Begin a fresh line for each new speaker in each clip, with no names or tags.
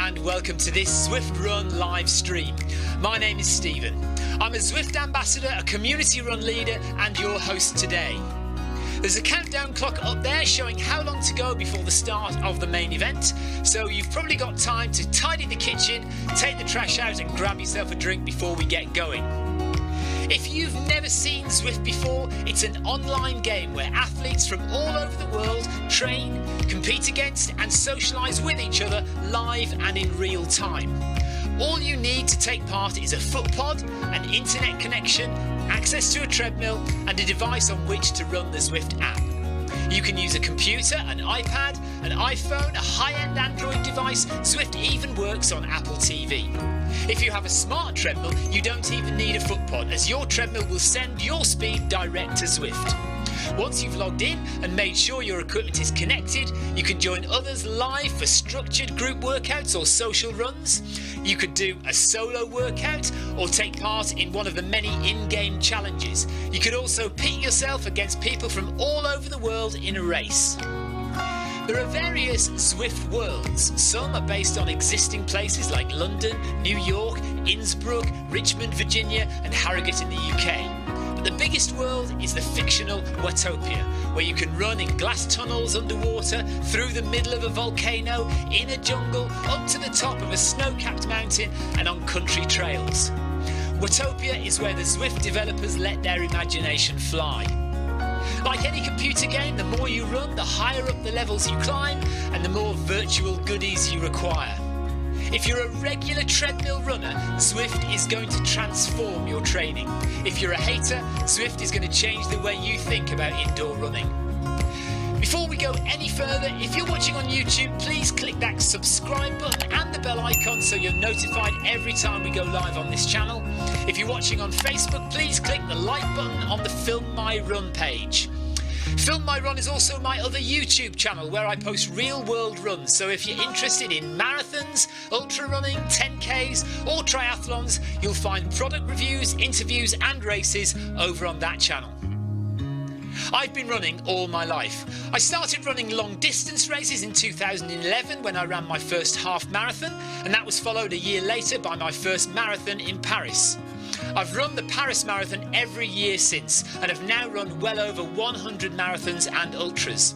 and welcome to this Zwift Run live stream. My name is Stephen. I'm a Zwift ambassador, a community run leader and your host today. There's a countdown clock up there showing how long to go before the start of the main event, so you've probably got time to tidy the kitchen, take the trash out and grab yourself a drink before we get going. If you've never seen Zwift before, it's an online game where athletes from all over the world train, compete against and socialise with each other live and in real time. All you need to take part is a foot pod, an internet connection, access to a treadmill and a device on which to run the Zwift app. You can use a computer, an iPad, an iPhone, a high-end Android device. Zwift even works on Apple TV. If you have a smart treadmill, you don't even need a foot pod, as your treadmill will send your speed direct to Zwift. Once you've logged in and made sure your equipment is connected, you can join others live for structured group workouts or social runs. You could do a solo workout or take part in one of the many in-game challenges. You could also pit yourself against people from all over the world in a race. There are various Zwift worlds. Some are based on existing places like London, New York, Innsbruck, Richmond, Virginia and Harrogate in the UK. But the biggest world is the fictional Watopia, where you can run in glass tunnels underwater, through the middle of a volcano, in a jungle, up to the top of a snow-capped mountain and on country trails. Watopia is where the Zwift developers let their imagination fly. Like any computer game, the more you run, the higher up the levels you climb and the more virtual goodies you require. If you're a regular treadmill runner, Zwift is going to transform your training. If you're a hater, Zwift is going to change the way you think about indoor running. Before we go any further, if you're watching on YouTube, please click that subscribe button and the bell icon so you're notified every time we go live on this channel. If you're watching on Facebook, please click the like button on the Film My Run page. Film My Run is also my other YouTube channel where I post real world runs, so if you're interested in marathons, ultra running, 10Ks or triathlons, you'll find product reviews, interviews and races over on that channel. I've been running all my life. I started running long distance races in 2011 when I ran my first half marathon, and that was followed a year later by my first marathon in Paris. I've run the Paris Marathon every year since and have now run well over 100 marathons and ultras.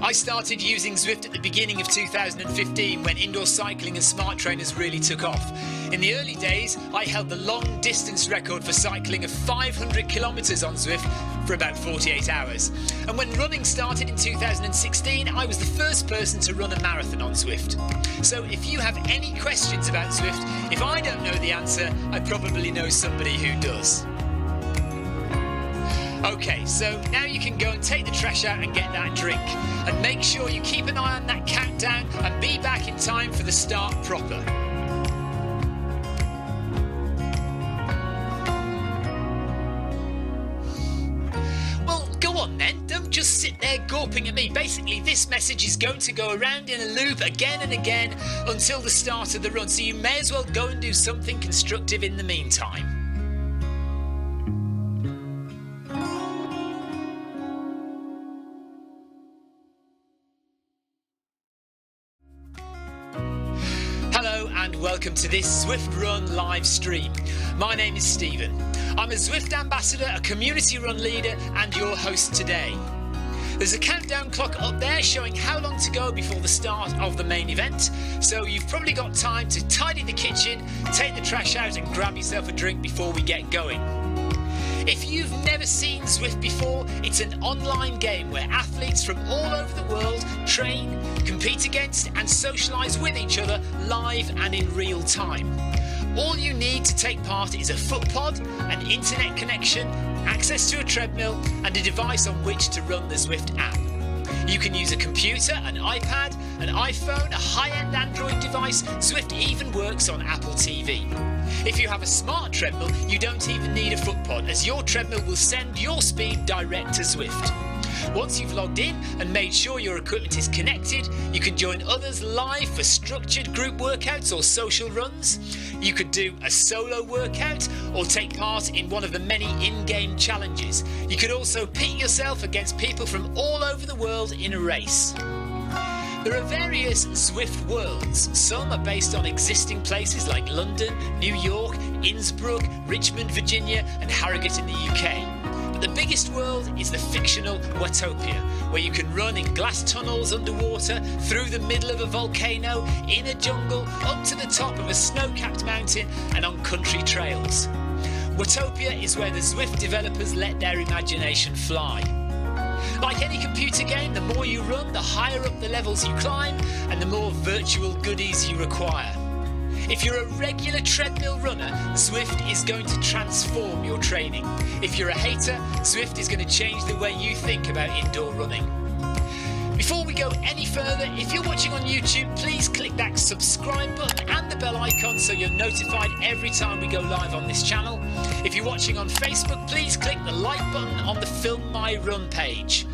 I started using Zwift at the beginning of 2015 when indoor cycling and smart trainers really took off. In the early days, I held the long distance record for cycling of 500 kilometres on Zwift for about 48 hours. And when running started in 2016, I was the first person to run a marathon on Zwift. So if you have any questions about Zwift, if I don't know the answer, I probably know somebody who does. Okay, so now you can go and take the trash out and get that drink. And make sure you keep an eye on that countdown and be back in time for the start proper. Well, go on then, don't just sit there gawping at me. Basically, this message is going to go around in a loop again and again until the start of the run, so you may as well go and do something constructive in the meantime. And welcome to this Zwift Run live stream. My name is Stephen. I'm a Zwift ambassador, a community run leader and your host today. There's a countdown clock up there showing how long to go before the start of the main event, so you've probably got time to tidy the kitchen, take the trash out and grab yourself a drink before we get going. If you've never seen Zwift before, it's an online game where athletes from all over the world train, compete against and socialise with each other live and in real time. All you need to take part is a foot pod, an internet connection, access to a treadmill and a device on which to run the Zwift app. You can use a computer, an iPad, an iPhone, a high-end Android device. Zwift even works on Apple TV. If you have a smart treadmill, you don't even need a foot pod, as your treadmill will send your speed direct to Zwift. Once you've logged in and made sure your equipment is connected, you can join others live for structured group workouts or social runs. You could do a solo workout or take part in one of the many in-game challenges. You could also pit yourself against people from all over the world in a race. There are various Zwift worlds. Some are based on existing places like London, New York, Innsbruck, Richmond, Virginia and Harrogate in the UK. But the biggest world is the fictional Watopia, where you can run in glass tunnels underwater, through the middle of a volcano, in a jungle, up to the top of a snow-capped mountain and on country trails. Watopia is where the Zwift developers let their imagination fly. Like any computer game, the more you run, the higher up the levels you climb and the more virtual goodies you require. If you're a regular treadmill runner, Zwift is going to transform your training. If you're a hater, Zwift is going to change the way you think about indoor running. Before we go any further, if you're watching on YouTube, please click that subscribe button and the bell icon so you're notified every time we go live on this channel. If you're watching on Facebook, please click the like button on the Film My Run page.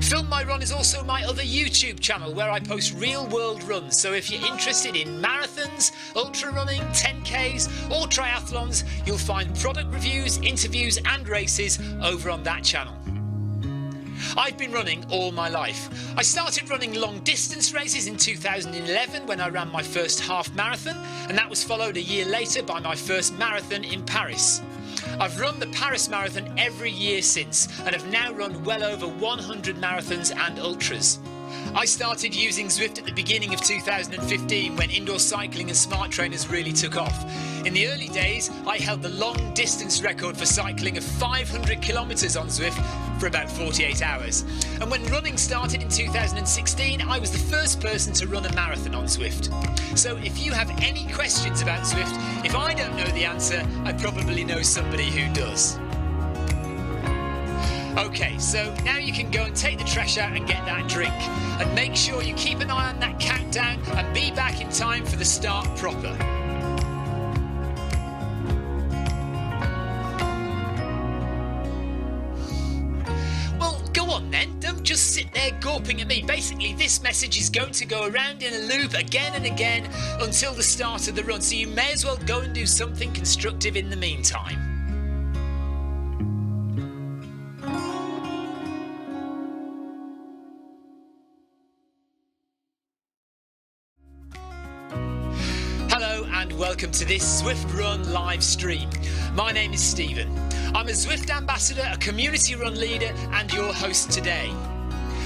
Film My Run is also my other YouTube channel where I post real world runs, so if you're interested in marathons, ultra running, 10Ks or triathlons, you'll find product reviews, interviews and races over on that channel. I've been running all my life. I started running long distance races in 2011 when I ran my first half marathon, and that was followed a year later by my first marathon in Paris. I've run the Paris Marathon every year since and have now run well over 100 marathons and ultras. I started using Zwift at the beginning of 2015 when indoor cycling and smart trainers really took off. In the early days, I held the long distance record for cycling of 500 kilometres on Zwift for about 48 hours. And when running started in 2016, I was the first person to run a marathon on Zwift. So if you have any questions about Zwift, if I don't know the answer, I probably know somebody who does. Okay, so now you can go and take the trash out and get that drink. And make sure you keep an eye on that countdown and be back in time for the start proper. Well, go on then, don't just sit there gawping at me. Basically, this message is going to go around in a loop again and again until the start of the run, so you may as well go and do something constructive in the meantime. And welcome to this Zwift Run live stream. My name is Stephen. I'm a Zwift ambassador, a community run leader and your host today.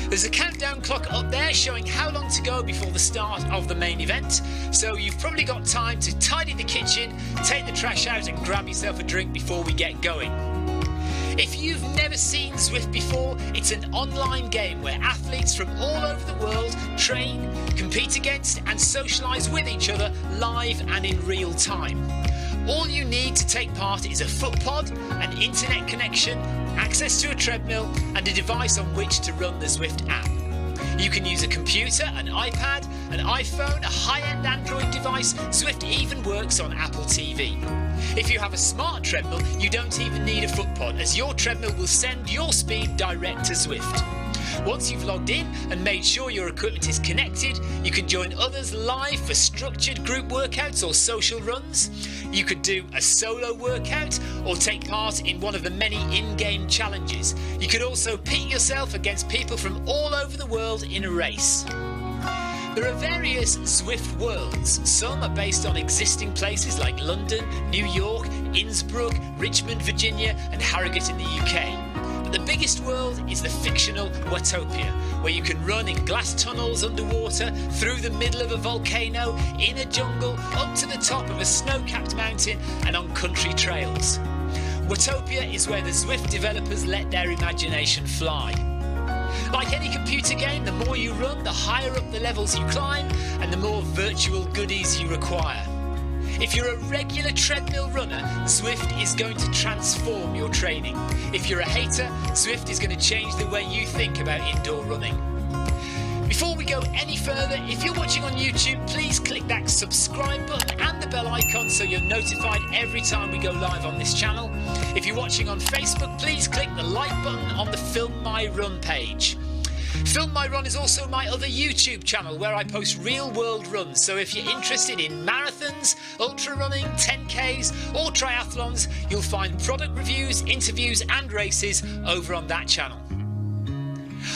There's a countdown clock up there showing how long to go before the start of the main event, so you've probably got time to tidy the kitchen, take the trash out and grab yourself a drink before we get going. If you've never seen Zwift before, it's an online game where athletes from all over the world train, compete against and socialise with each other live and in real time. All you need to take part is a foot pod, an internet connection, access to a treadmill and a device on which to run the Zwift app. You can use a computer, an iPad, an iPhone, a high-end Android device. Zwift even works on Apple TV. If you have a smart treadmill, you don't even need a foot pod, as your treadmill will send your speed direct to Zwift. Once you've logged in and made sure your equipment is connected, you can join others live for structured group workouts or social runs. You could do a solo workout or take part in one of the many in-game challenges. You could also pit yourself against people from all over the world in a race. There are various Zwift worlds. Some are based on existing places like London, New York, Innsbruck, Richmond, Virginia and Harrogate in the UK. But the biggest world is the fictional Watopia, where you can run in glass tunnels underwater, through the middle of a volcano, in a jungle, up to the top of a snow-capped mountain and on country trails. Watopia is where the Zwift developers let their imagination fly. Like any computer game, the more you run, the higher up the levels you climb and the more virtual goodies you require. If you're a regular treadmill runner, Zwift is going to transform your training. If you're a hater, Zwift is going to change the way you think about indoor running. Before we go any further, if you're watching on YouTube, please click that subscribe button and the bell icon so you're notified every time we go live on this channel. If you're watching on Facebook, please click the like button on the Film My Run page. Film My Run is also my other YouTube channel where I post real world runs, so if you're interested in marathons, ultra running, 10Ks or triathlons, you'll find product reviews, interviews and races over on that channel.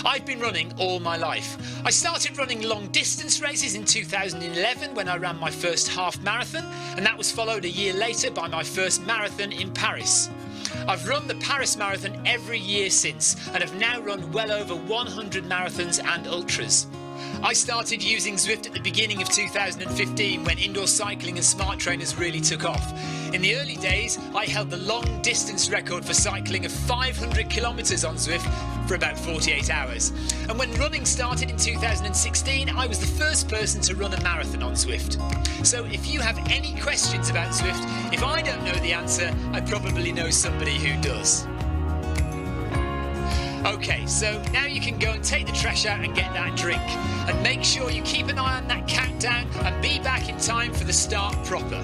I've been running all my life. I started running long distance races in 2011 when I ran my first half marathon, and that was followed a year later by my first marathon in Paris. I've run the Paris Marathon every year since, and have now run well over 100 marathons and ultras. I started using Zwift at the beginning of 2015 when indoor cycling and smart trainers really took off. In the early days, I held the long distance record for cycling of 500 kilometres on Zwift for about 48 hours. And when running started in 2016, I was the first person to run a marathon on Zwift. So if you have any questions about Zwift, if I don't know the answer, I probably know somebody who does. Okay, so now you can go and take the trash out and get that drink. And make sure you keep an eye on that countdown and be back in time for the start proper.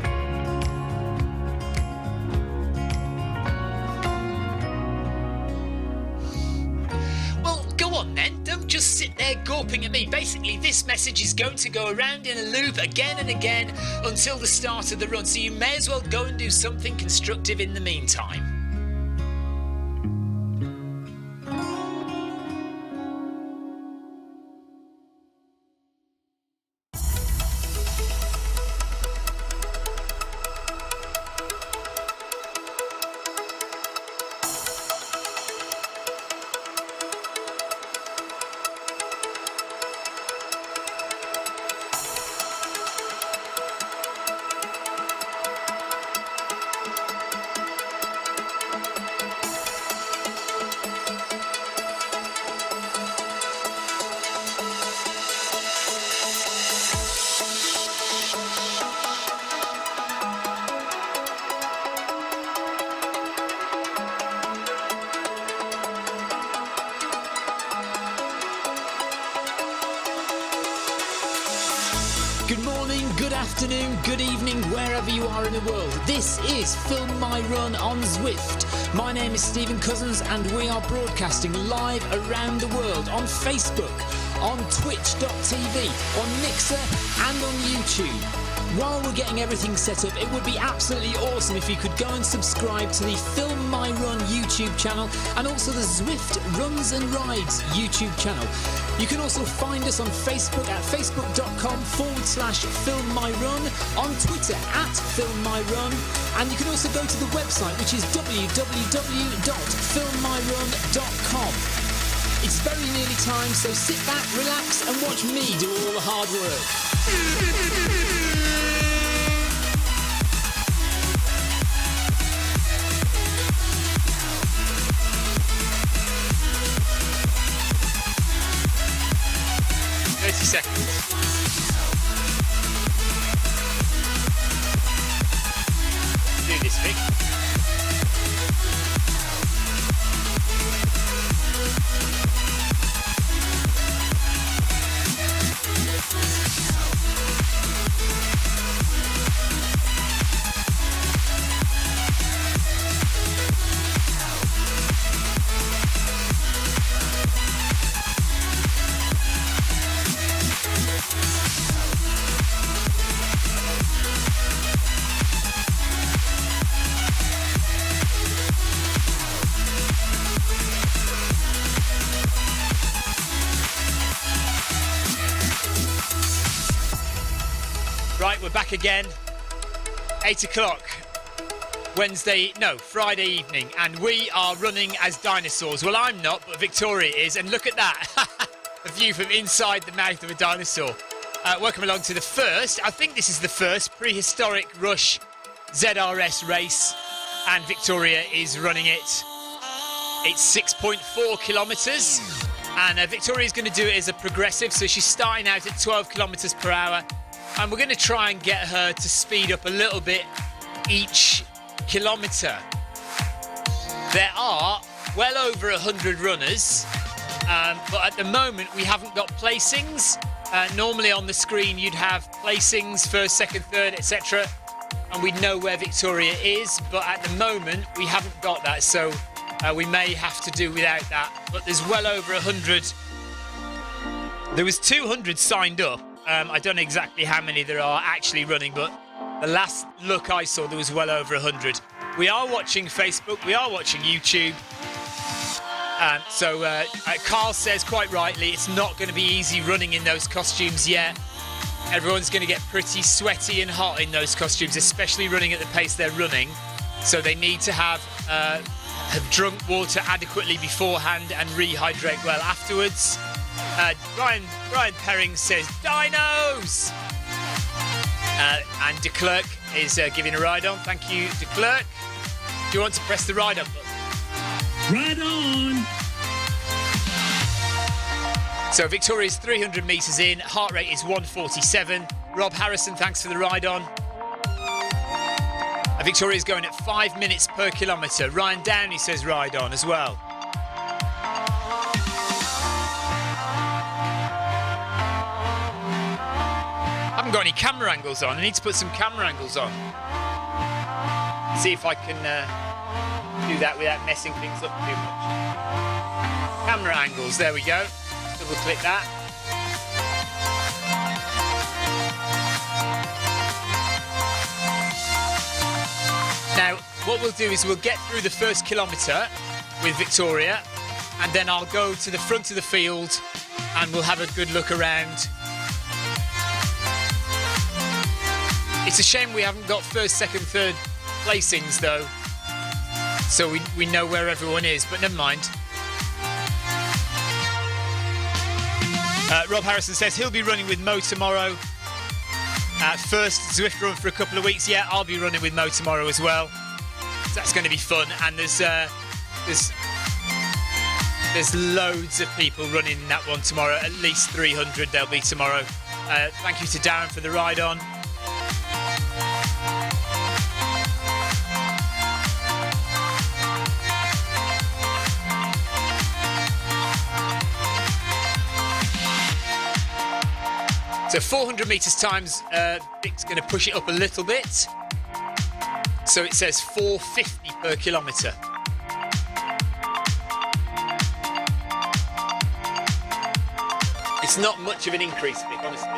Well, go on then. Don't just sit there gawping at me. Basically, this message is going to go around in a loop again and again until the start of the run. So you may as well go and do something constructive in the meantime. Good morning, good afternoon, good evening, wherever you are in the world. This is Film My Run on Zwift. My name is Stephen Cousins and we are broadcasting live around the world on Facebook, on Twitch.tv, on Mixer and on YouTube. While we're getting everything set up, it would be absolutely awesome if you could go and subscribe to the Film My Run YouTube channel and also the Zwift Runs and Rides YouTube channel. You can also find us on Facebook at facebook.com/FilmMyRun, on Twitter at FilmMyRun, and you can also go to the website, which is www.filmmyrun.com. It's very nearly time, so sit back, relax, and watch me do all the hard work. Seconds. Do this, Vic. Right, we're back again. 8 o'clock. Friday evening, and we are running as dinosaurs. Well, I'm not, but Victoria is, and look at that. A view from inside the mouth of a dinosaur. Welcome along to the first, I think this is the first Prehistoric Rush ZRS race, and Victoria is running it. It's 6.4 kilometres, and Victoria's going to do it as a progressive, so she's starting out at 12 kilometres per hour. And we're going to try and get her to speed up a little bit each kilometre. There are well over 100 runners, but at the moment we haven't got placings. Normally on the screen you'd have placings, first, second, third, etc. And we'd know where Victoria is, but at the moment we haven't got that, so we may have to do without that. But there's well over 100. There was 200 signed up. I don't know exactly how many there are actually running, but the last look I saw, there was well over 100. We are watching Facebook, we are watching YouTube, Carl says quite rightly, it's not going to be easy running in those costumes yet. Everyone's going to get pretty sweaty and hot in those costumes, especially running at the pace they're running. So they need to have drunk water adequately beforehand and rehydrate well afterwards. Brian Perring says dinos, and De Klerk is giving a ride on. Thank you, De Klerk. Do you want to press the ride on button?
Right on!
So Victoria's 300 metres in, heart rate is 147. Rob Harrison, thanks for the ride on. Victoria's going at 5 minutes per kilometre. Ryan Downey says ride on as well. I haven't got any camera angles on. I need to put some camera angles on. See if I can do that without messing things up too much. Camera angles, there we go. Double click that. Now, what we'll do is we'll get through the first kilometre with Victoria, and then I'll go to the front of the field and we'll have a good look around. It's a shame we haven't got first, second, third placings though, so we know where everyone is, but never mind. Rob Harrison says he'll be running with Mo tomorrow. First Zwift run for a couple of weeks. Yeah, I'll be running with Mo tomorrow as well. So that's going to be fun, and there's loads of people running in that one tomorrow. At least 300 there'll be tomorrow. Thank you to Darren for the ride on. So 400 metres times, Vic's going to push it up a little bit. So it says 450 per kilometre. It's not much of an increase, Vic, honestly.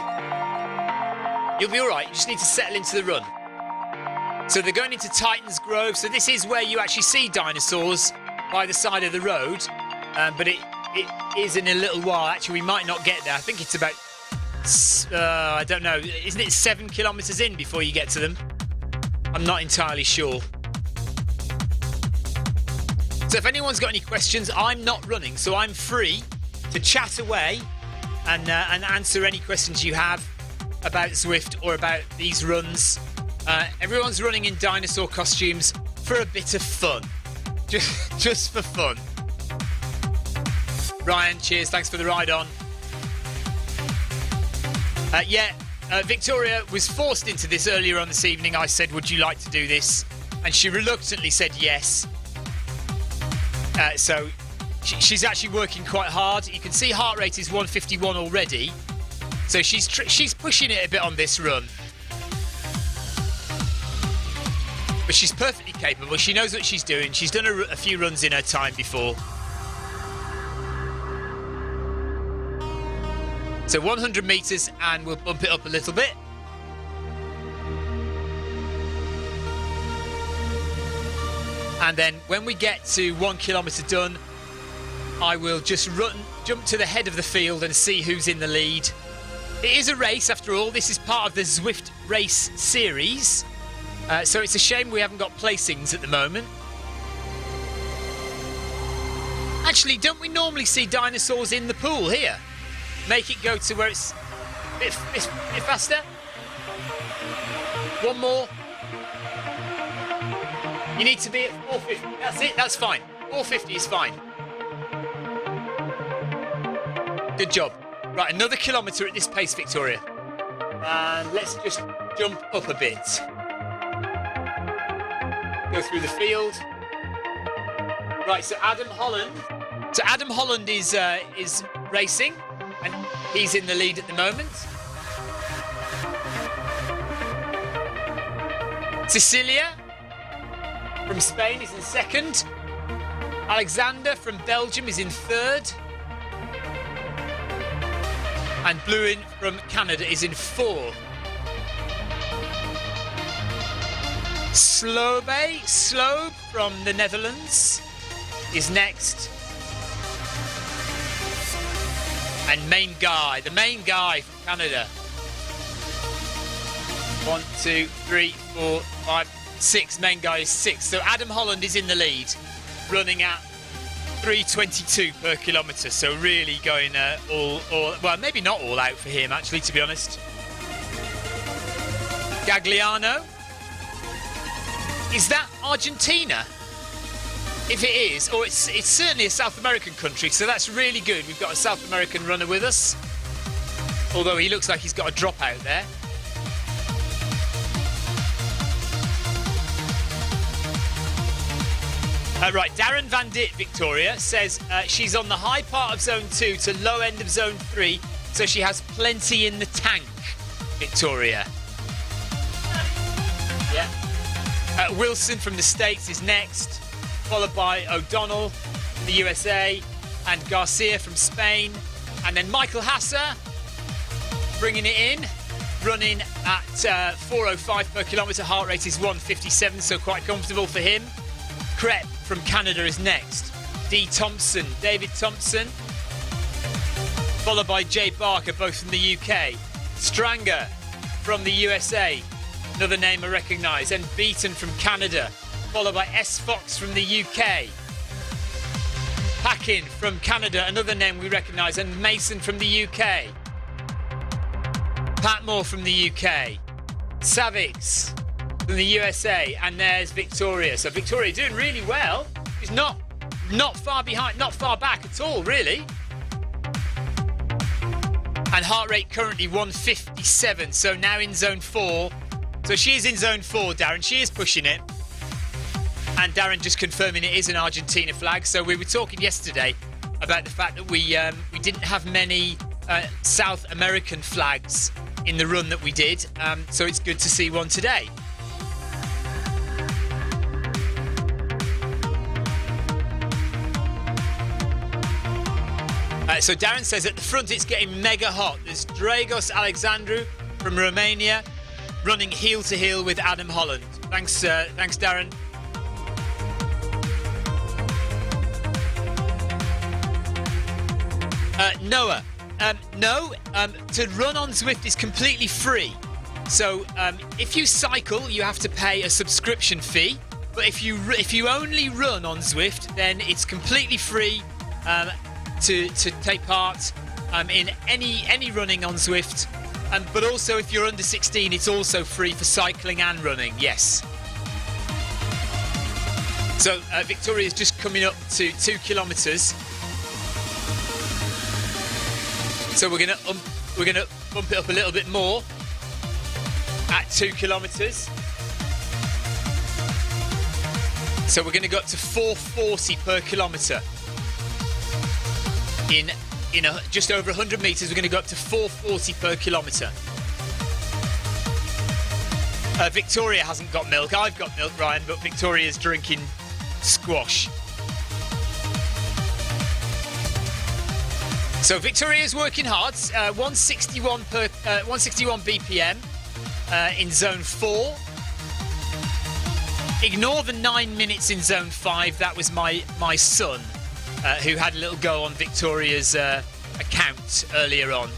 You'll be all right. You just need to settle into the run. So they're going into Titans Grove. So this is where you actually see dinosaurs by the side of the road. But it is in a little while. Actually, we might not get there. I think it's about... I don't know. Isn't it 7 kilometres in before you get to them? I'm not entirely sure. So if anyone's got any questions, I'm not running, so I'm free to chat away and answer any questions you have about Zwift or about these runs. Everyone's running in dinosaur costumes for a bit of fun. Just for fun. Ryan, cheers. Thanks for the ride on. Victoria was forced into this earlier on this evening. I said, would you like to do this? And she reluctantly said yes. So she's actually working quite hard. You can see heart rate is 151 already. So she's pushing it a bit on this run. But she's perfectly capable. She knows what she's doing. She's done a few runs in her time before. So 100 metres, and we'll bump it up a little bit. And then when we get to 1 kilometre done, I will just jump to the head of the field and see who's in the lead. It is a race, after all. This is part of the Zwift race series. So it's a shame we haven't got placings at the moment. Actually, don't we normally see dinosaurs in the pool here? Make it go to where it's a bit faster. One more. You need to be at 450. That's it, that's fine. 450 is fine. Good job. Right, another kilometre at this pace, Victoria. And let's just jump up a bit. Go through the field. Right, so Adam Holland is racing. And he's in the lead at the moment. Cecilia from Spain is in second. Alexander from Belgium is in third. And Bluin from Canada is in fourth. Slobe from the Netherlands is next. And the main guy from Canada. 1, 2, 3, 4, 5, 6. Main guy is 6. So Adam Holland is in the lead, running at 3:22 per kilometre. So really going well, maybe not all out for him actually, to be honest. Gagliano. Is that Argentina? If it is, or it's certainly a South American country, so that's really good. We've got a South American runner with us, although he looks like he's got a drop out there. Right, Darren Van Dit, Victoria, says she's on the high part of Zone 2 to low end of Zone 3, so she has plenty in the tank, Victoria. Yeah. Wilson from the States is next, followed by O'Donnell from the USA and Garcia from Spain. And then Michael Hasser bringing it in, running at 4:05 per kilometre. Heart rate is 1:57, so quite comfortable for him. Krep from Canada is next. David Thompson, followed by Jay Barker, both from the UK. Stranger from the USA, another name I recognise. And Beaton from Canada, followed by S. Fox from the UK. Packin from Canada, another name we recognise. And Mason from the UK. Pat Moore from the UK. Savix from the USA. And there's Victoria. So Victoria doing really well. She's not far behind, not far back at all, really. And heart rate currently 1:57. So now in Zone 4. So she is in Zone 4, Darren. She is pushing it. And Darren just confirming it is an Argentina flag. So we were talking yesterday about the fact that we didn't have many South American flags in the run that we did. So it's good to see one today. So Darren says at the front it's getting mega hot. There's Dragos Alexandru from Romania running heel to heel with Adam Holland. Thanks Darren. Noah, to run on Zwift is completely free. So if you cycle, you have to pay a subscription fee. But if you only run on Zwift, then it's completely free to take part in any running on Zwift. But also, if you're under 16, it's also free for cycling and running. Yes. So Victoria's just coming up to 2 kilometres. So we're gonna bump it up a little bit more at 2 kilometres. So we're gonna go up to 4:40 per kilometre. In just over 100 metres, we're going to go up to 4:40 per kilometre. Victoria hasn't got milk. I've got milk, Ryan, but Victoria's drinking squash. So Victoria's working hard. 161 BPM in Zone 4. Ignore the 9 minutes in Zone 5. That was my son. Who had a little go on Victoria's account earlier on.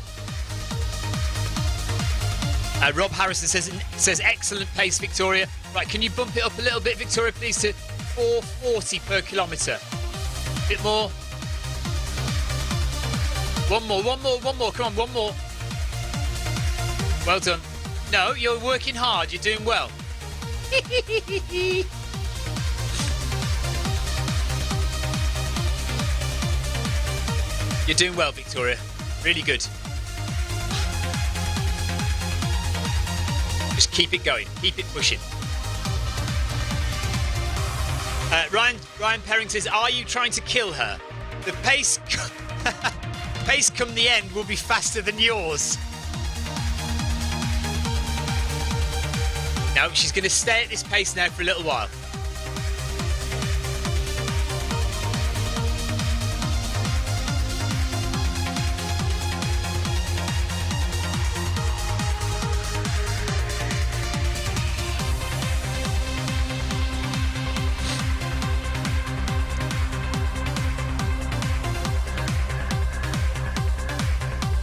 Rob Harrison says excellent pace, Victoria. Right, can you bump it up a little bit, Victoria, please, to 4:40 per kilometre? Bit more. One more. Come on, one more. Well done. No, you're working hard. You're doing well. You're doing well, Victoria. Really good. Just keep it going. Keep it pushing. Ryan Perring says, are you trying to kill her? The pace come the end will be faster than yours. No, she's going to stay at this pace now for a little while.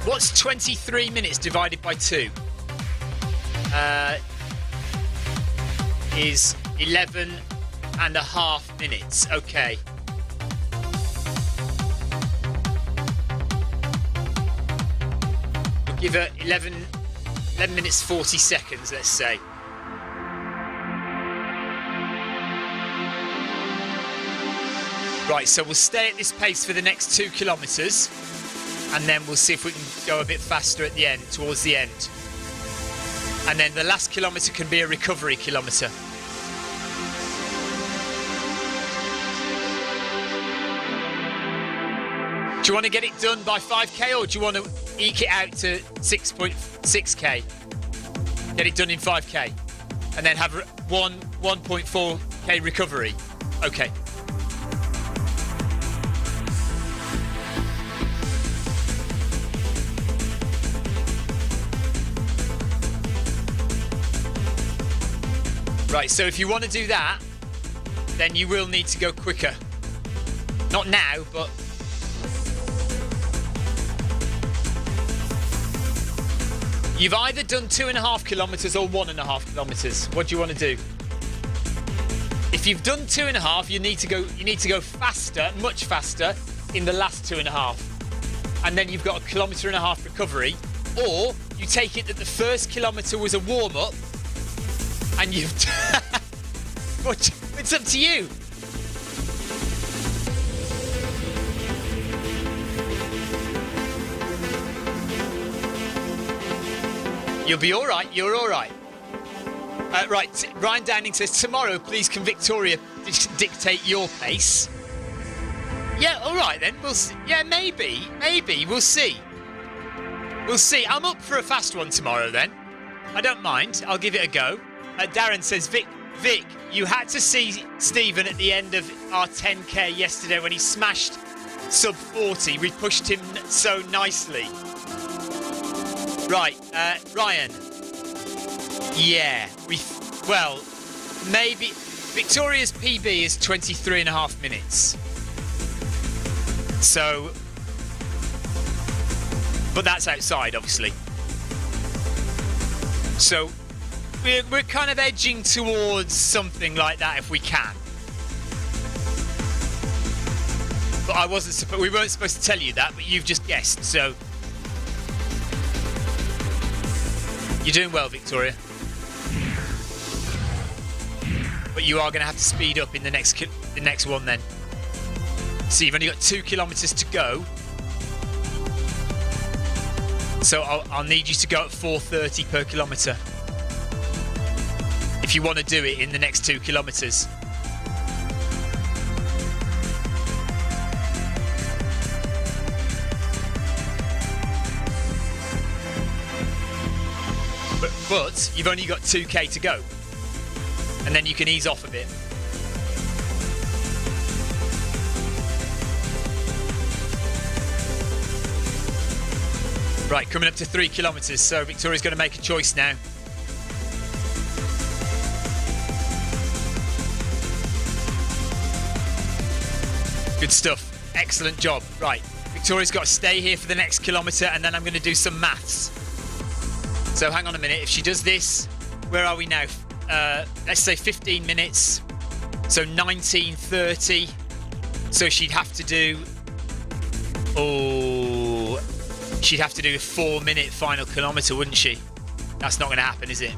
What's 23 minutes divided by 2? Is 11 and a half minutes. Okay. We'll give her 11 minutes 40 seconds, let's say. Right, so we'll stay at this pace for the next 2 kilometres, and then we'll see if we can go a bit faster at the end, towards the end. And then the last kilometre can be a recovery kilometre. Do you want to get it done by 5k, or do you want to eke it out to 6.6k? Get it done in 5k, and then have 1.4k recovery. Okay. Right, so if you want to do that, then you will need to go quicker. Not now, but... You've either done 2.5 kilometres or 1.5 kilometres. What do you want to do? If you've done 2.5, you need to go faster, much faster, in the last 2.5. And then you've got a 1.5 kilometre recovery. Or you take it that the first kilometre was a warm-up, and you've... It's up to you. You'll be all right. You're all right. Right. Ryan Downing says, tomorrow, please can Victoria dictate your pace? Yeah, all right then. We'll see. Yeah, maybe. We'll see. We'll see. I'm up for a fast one tomorrow then. I don't mind. I'll give it a go. Darren says, Vic, you had to see Stephen at the end of our 10k yesterday when he smashed sub 40. We pushed him so nicely. Right, Ryan. Yeah, well, maybe Victoria's PB is 23.5 minutes. So, but that's outside, obviously. So, we're kind of edging towards something like that if we can. But we weren't supposed to tell you that, but you've just guessed, so. You're doing well, Victoria. But you are going to have to speed up in the next one then. So you've only got 2 kilometres to go. So I'll need you to go at 4:30 per kilometre. If you want to do it in the next 2 kilometres. But you've only got 2k to go. And then you can ease off a bit. Right, coming up to 3 kilometres, so Victoria's going to make a choice now. Good stuff. Excellent job. Right, Victoria's got to stay here for the next kilometre, and then I'm going to do some maths. So hang on a minute. If she does this, where are we now? Let's say 15 minutes. So 19:30. So she'd have to do... Oh... She'd have to do a 4-minute final kilometre, wouldn't she? That's not going to happen, is it?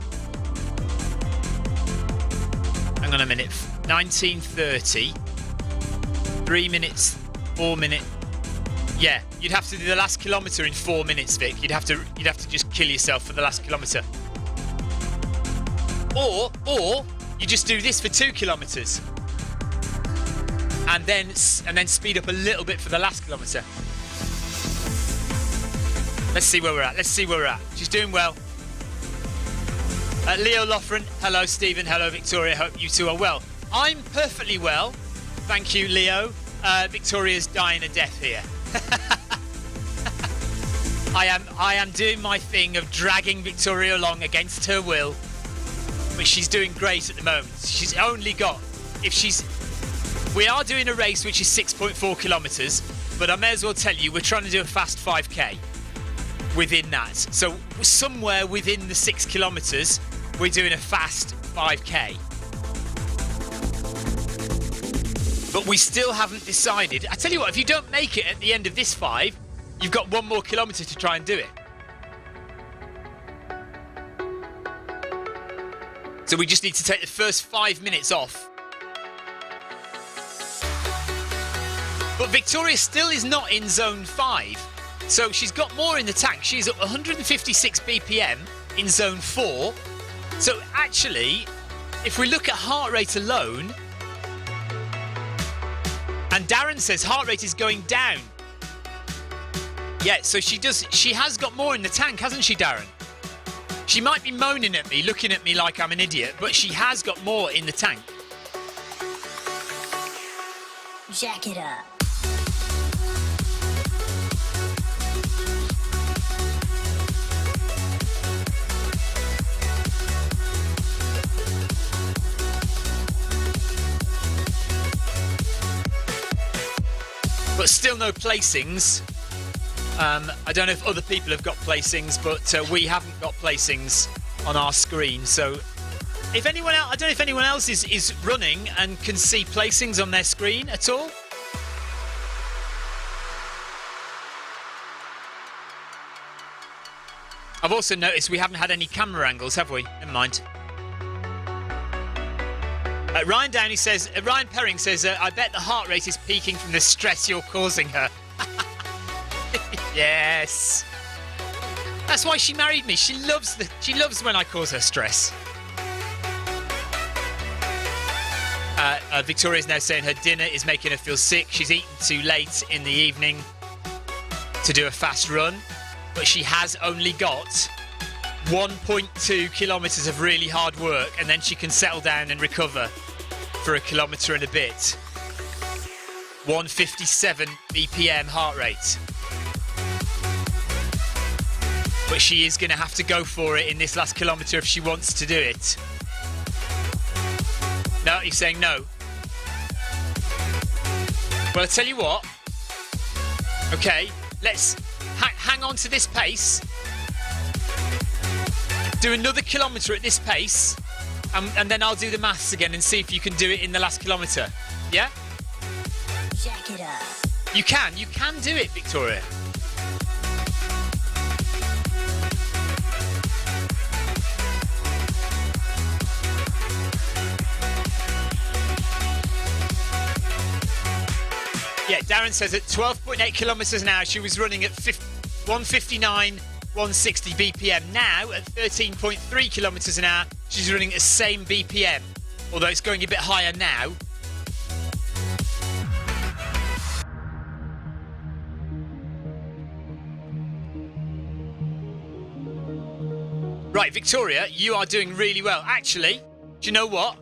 Hang on a minute. 19:30. 3 minutes, 4 minutes. Yeah, you'd have to do the last kilometre in 4 minutes, Vic. You'd have to just kill yourself for the last kilometre. Or you just do this for 2 kilometres, and then speed up a little bit for the last kilometre. Let's see where we're at. She's doing well. Leo Loughran, hello Stephen, hello Victoria. Hope you two are well. I'm perfectly well, thank you, Leo. Victoria's dying a death here. I am doing my thing of dragging Victoria along against her will, but she's doing great at the moment. She's only got, we are doing a race which is 6.4 kilometres, but I may as well tell you we're trying to do a fast 5k. within that. So somewhere within the 6 kilometers, we're doing a fast 5k. But we still haven't decided. I tell you what, if you don't make it at the end of this 5, you've got 1 more kilometre to try and do it. So we just need to take the first 5 minutes off. But Victoria still is not in zone 5. So she's got more in the tank. She's at 156 BPM in zone 4. So actually, if we look at heart rate alone, and Darren says heart rate is going down. Yeah, so she has got more in the tank, hasn't she, Darren? She might be moaning at me, looking at me like I'm an idiot, but she has got more in the tank.
Jack it up.
But still no placings. I don't know if other people have got placings, but we haven't got placings on our screen. So if anyone else, I don't know if anyone else is running and can see placings on their screen at all. I've also noticed we haven't had any camera angles, have we? Never mind. Ryan Downey says, Ryan Perring says, I bet the heart rate is peaking from the stress you're causing her. Yes. That's why she married me. She loves when I cause her stress. Victoria's now saying her dinner is making her feel sick. She's eaten too late in the evening to do a fast run, but she has only got 1.2 kilometres of really hard work, and then she can settle down and recover for a kilometre and a bit. 157 BPM heart rate. But she is going to have to go for it in this last kilometre if she wants to do it. No, he's saying no. Well, I'll tell you what. Okay, let's hang on to this pace. Do another kilometre at this pace. And then I'll do the maths again and see if you can do it in the last kilometre. Yeah?
Jack it up.
You can do it, Victoria. Yeah, Darren says at 12.8 kilometres an hour, she was running at 159, 160 BPM. Now, at 13.3 kilometres an hour, she's running at the same BPM, although it's going a bit higher now. Right, Victoria, you are doing really well. Actually, do you know what?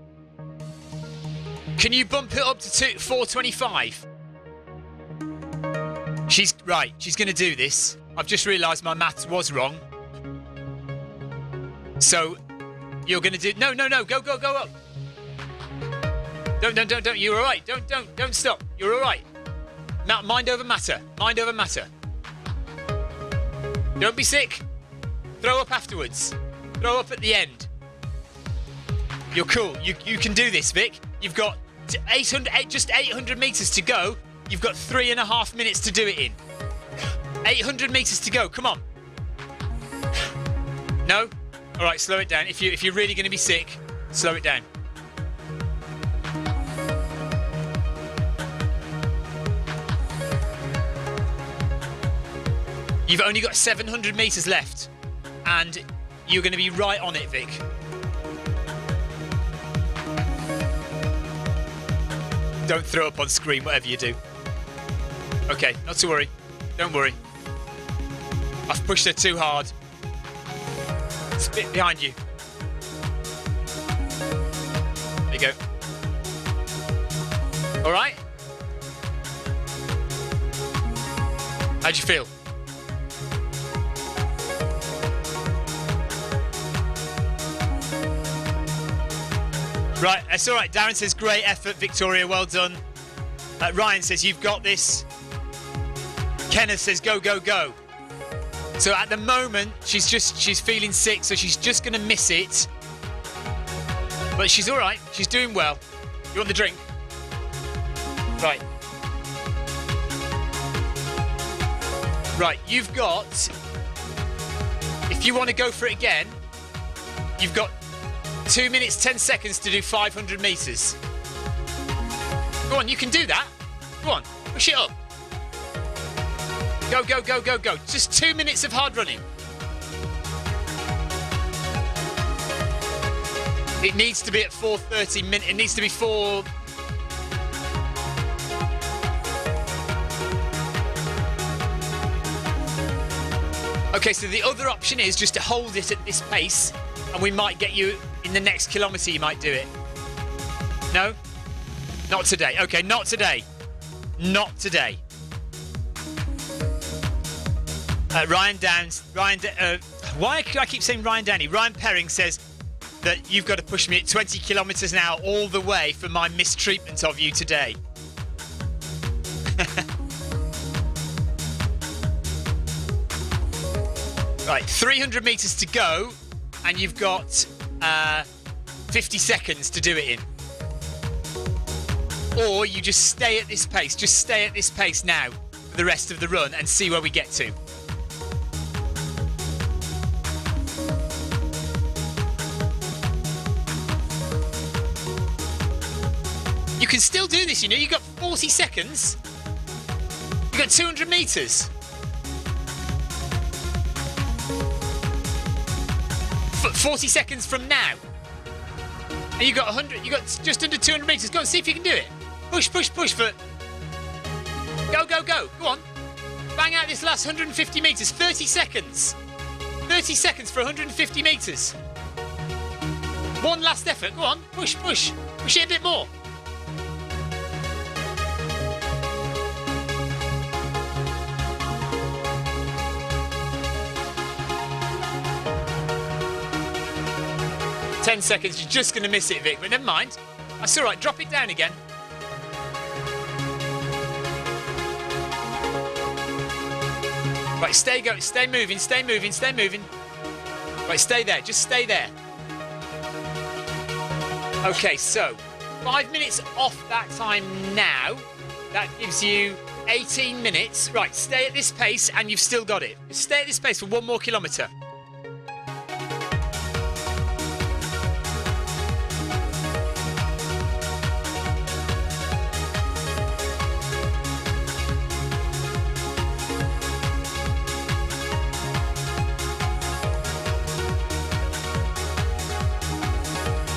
Can you bump it up to 4:25? She's going to do this. I've just realised my maths was wrong. So, you're going to do... No, go up. Don't. You're all right. Don't stop. You're all right. Mind over matter. Don't be sick. Throw up afterwards. Throw up at the end. You're cool. You can do this, Vic. You've got just 800 metres to go. You've got 3.5 minutes to do it in. 800 metres to go. Come on. No? All right, slow it down. If you're really going to be sick, slow it down. You've only got 700 metres left, and you're going to be right on it, Vic. Don't throw up on screen, whatever you do. Okay, not to worry. Don't worry. I've pushed her too hard. It's a bit behind you. There you go. All right? How'd you feel? Right, that's all right. Darren says, great effort, Victoria, well done. Ryan says, you've got this. Kenneth says, go, go, go. So at the moment, she's feeling sick, so she's just going to miss it. But she's all right. She's doing well. You want the drink? Right. Right, you've got... If you want to go for it again, you've got 2 minutes, 10 seconds to do 500 metres. Go on, you can do that. Go on, push it up. Go, go, go, go, go. Just 2 minutes of hard running. It needs to be at 4:30 minutes. It needs to be 4... Okay, so the other option is just to hold it at this pace, and we might get you in the next kilometre. You might do it. No? Not today. Okay, not today. Not today. Ryan Downs. Why do I keep saying Ryan Downey? Ryan Perring says that you've got to push me at 20 kilometres an hour all the way for my mistreatment of you today. Right, 300 metres to go, and you've got 50 seconds to do it in. Or you just stay at this pace. Just stay at this pace now for the rest of the run and see where we get to. You can still do this, you know. You've got 40 seconds. You've got 200 metres. 40 seconds from now. And you got 100, you got just under 200 metres. Go on, see if you can do it. Push, push, push for... Go, go, go. Go on. Bang out this last 150 metres. 30 seconds. 30 seconds for 150 metres. One last effort. Go on. Push, push. Push it a bit more. Ten seconds, you're just going to miss it, Vic, but never mind. That's all right, drop it down again. Right, stay moving, stay moving, stay moving. Right, stay there, just stay there. Okay, so 5 minutes off that time now. That gives you 18 minutes. Right, stay at this pace and you've still got it. Stay at this pace for 1 more kilometre.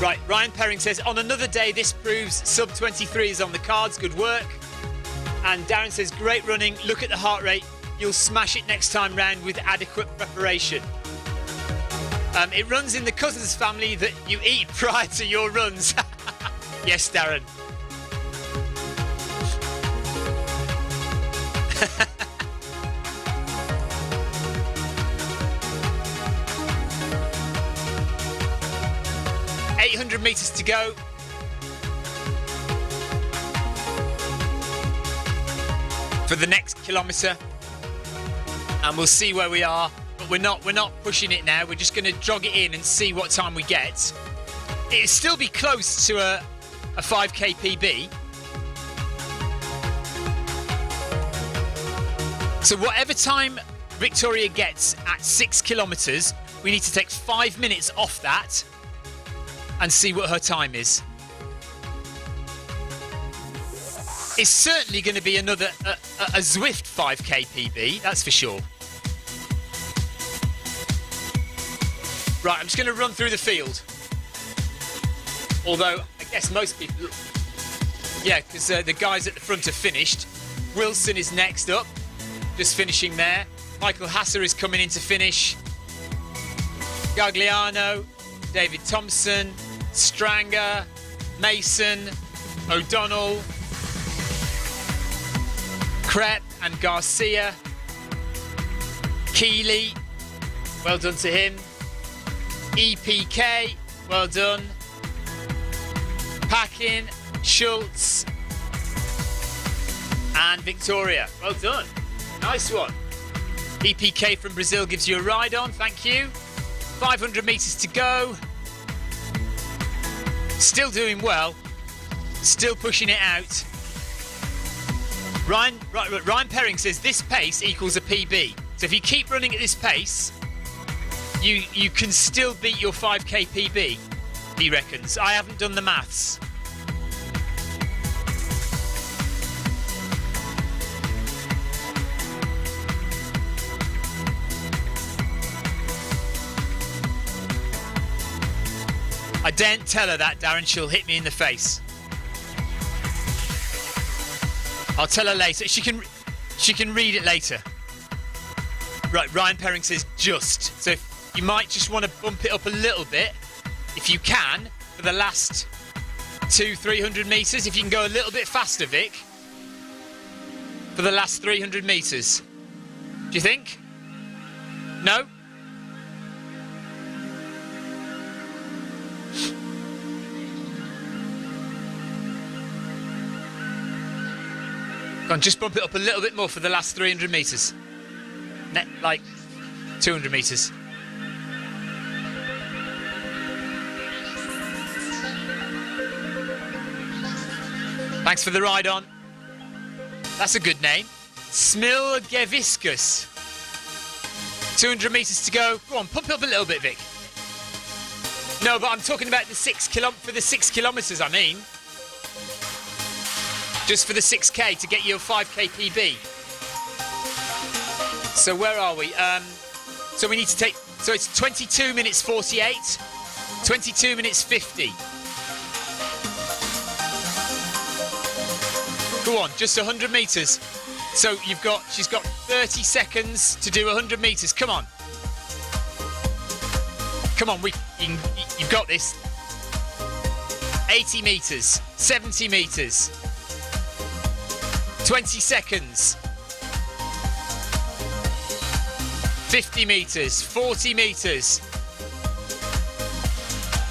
Right, Ryan Perring says, on another day, this proves sub 23 is on the cards. Good work. And Darren says, great running. Look at the heart rate. You'll smash it next time round with adequate preparation. It runs in the Cousins family that you eat prior to your runs. Yes, Darren. .800 metres to go. For the next kilometre. And we'll see where we are. But we're not pushing it now. We're just going to jog it in and see what time we get. It'll still be close to a 5k PB. So whatever time Victoria gets at 6 kilometres, we need to take 5 minutes off that and see what her time is. It's certainly going to be another a Zwift 5k PB, that's for sure. Right, I'm just going to run through the field. Although, I guess most people... Yeah, because the guys at the front have finished. Wilson is next up, just finishing there. Michael Hasser is coming in to finish. Gagliano, David Thompson, Stranger, Mason, O'Donnell, Krepp and Garcia. Keeley, well done to him. EPK, well done. Packin, Schultz, and Victoria, well done. Nice one. EPK from Brazil gives you a ride on. Thank you. 500 metres to go. Still doing well. Still pushing it out. Ryan Perring says this pace equals a PB. So if you keep running at this pace, you can still beat your 5k PB, he reckons. I haven't done the maths. I daren't tell her that, Darren. She'll hit me in the face. I'll tell her later. She can read it later. Right, Ryan Perring says just. So you might just want to bump it up a little bit, if you can, for the last 200-300 metres. If you can go a little bit faster, Vic, for the last 300 metres. Do you think? No? Go on, just bump it up a little bit more for the last 300 metres. Like 200 metres. Thanks for the ride on. That's a good name. Smilgeviscus. 200 metres to go. Go on, pump it up a little bit, Vic. No, but I'm talking about the 6 kilometres, I mean. Just for the 6k to get your 5k PB. So where are we? So we need to take... So it's 22 minutes 48. 22 minutes 50. Go on, just 100 metres. So she's got 30 seconds to do 100 metres. Come on. Come on, you've got this. 80 metres, 70 metres. 20 seconds. 50 metres, 40 metres.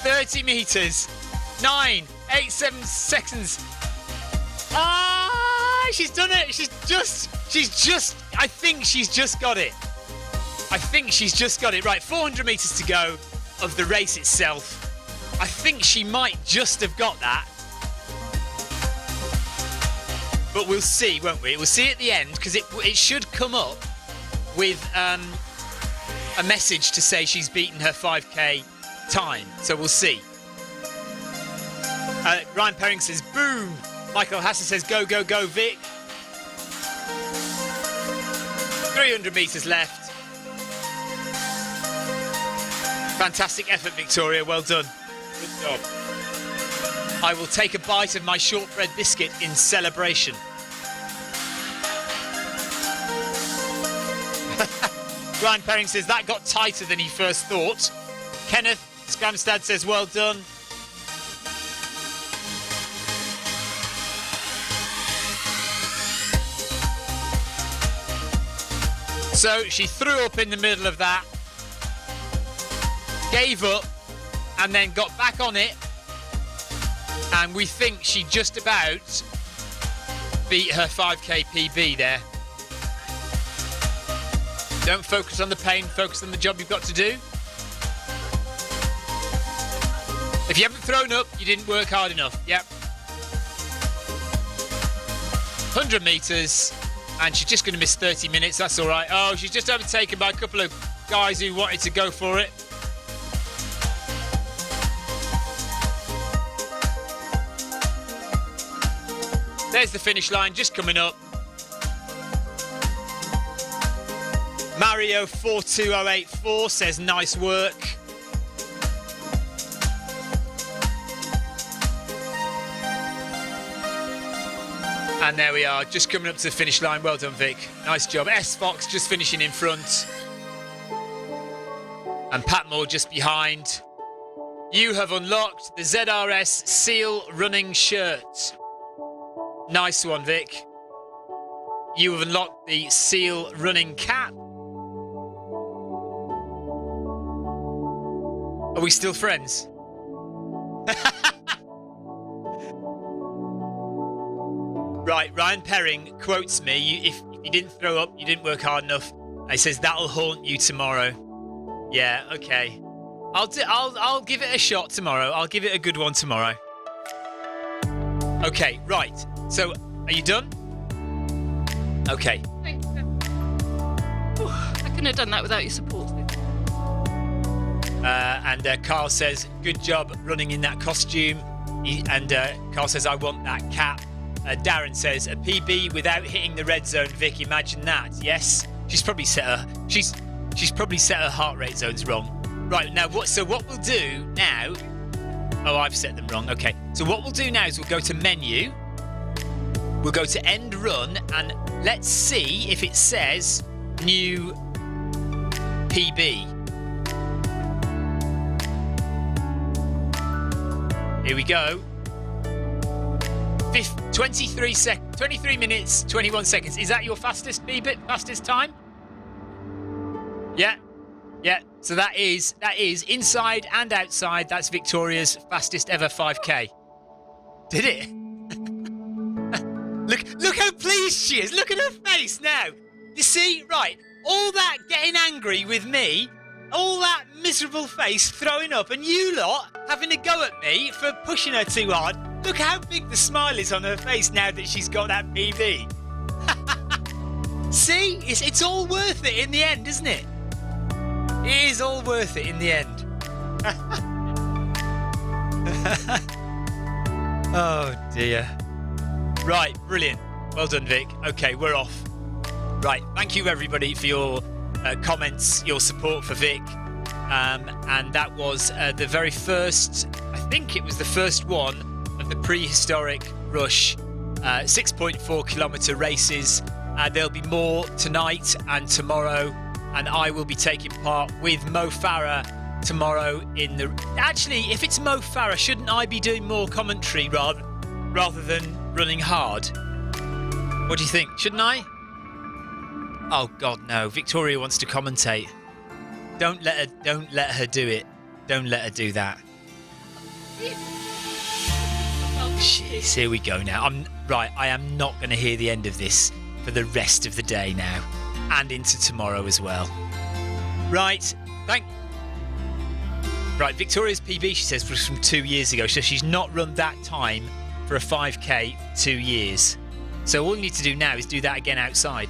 30 metres. 9, 8, 7 seconds. She's done it. I think she's just got it. Right, 400 metres to go of the race itself. I think she might just have got that. But we'll see, won't we? We'll see at the end, because it should come up with a message to say she's beaten her 5k time. So we'll see. Ryan Perring says, boom. Michael Hasser says, go, go, go, Vic. 300 metres left. Fantastic effort, Victoria. Well done. Good job. I will take a bite of my shortbread biscuit in celebration. Ryan Perring says, that got tighter than he first thought. Kenneth Scramstad says, well done. So she threw up in the middle of that, gave up, and then got back on it. And we think she just about beat her 5k PB there. Don't focus on the pain, focus on the job you've got to do. If you haven't thrown up, you didn't work hard enough. Yep. 100 metres, and she's just going to miss 30 minutes. That's all right. Oh, she's just overtaken by a couple of guys who wanted to go for it. There's the finish line, just coming up. Mario 42084 says, nice work. And there we are, just coming up to the finish line. Well done, Vic. Nice job. S Fox just finishing in front. And Pat Moore just behind. You have unlocked the ZRS Seal running shirt. Nice one, Vic. You have unlocked the Seal running cap. Are we still friends? Right, Ryan Perring quotes me, if you didn't throw up, you didn't work hard enough. It says that'll haunt you tomorrow. Yeah, okay. I'll give it a shot tomorrow. I'll give it a good one tomorrow. Okay, right. So, are you done? Okay.
Thank you. I couldn't have done that without your support.
And Carl says, good job running in that costume. Carl says, I want that cap. Darren says, a PB without hitting the red zone. Vic, imagine that. Yes, she's probably set her heart rate zones wrong. Right, now what we'll do now... Oh, I've set them wrong. Okay, so what we'll do now is we'll go to menu. We'll go to end run, and let's see if it says new PB. Here we go. 23 minutes, 21 seconds. Is that your fastest PB, fastest time? Yeah. Yeah, so that is inside and outside. That's Victoria's fastest ever 5K. Did it? Look how pleased she is. Look at her face now. You see, right, all that getting angry with me, all that miserable face throwing up, and you lot having a go at me for pushing her too hard. Look how big the smile is on her face now that she's got that PB. See, it's all worth it in the end, isn't it? It is all worth it in the end. Oh dear. Right, brilliant. Well done, Vic. Okay, we're off. Right, thank you everybody for your comments, your support for Vic. And that was the very first, I think it was the first one of the Prehistoric Rush 6.4 kilometre races. There'll be more tonight and tomorrow. And I will be taking part with Mo Farah tomorrow in the... Actually, if it's Mo Farah, shouldn't I be doing more commentary rather than running hard? What do you think? Shouldn't I? Oh God, no. Victoria wants to commentate. Don't let her do it. Don't let her do that. Jeez, here we go now. I am not going to hear the end of this for the rest of the day now. And into tomorrow as well. Right, Victoria's PB, she says, was from 2 years ago. So she's not run that time for a 5K 2 years. So all you need to do now is do that again outside.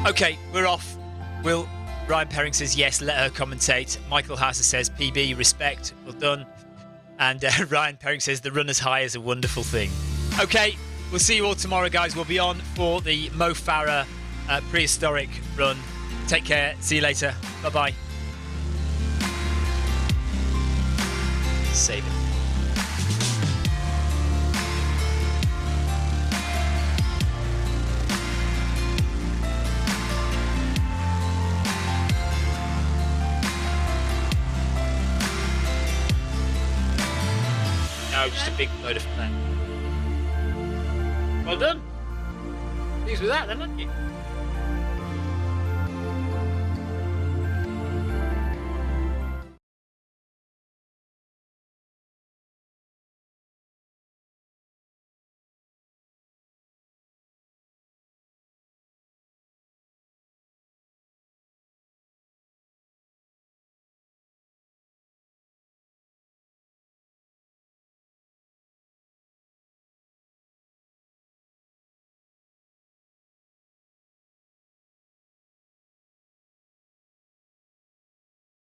Okay, we're off. Ryan Perring says, yes, let her commentate. Michael Hauser says, PB, respect, well done. And Ryan Perring says, the runner's high is a wonderful thing. Okay, we'll see you all tomorrow, guys. We'll be on for the Mo Farah Prehistoric run. Take care. See you later. Bye-bye. Save it. No, just a big load of fun. Well done. Pleased with that then, aren't you?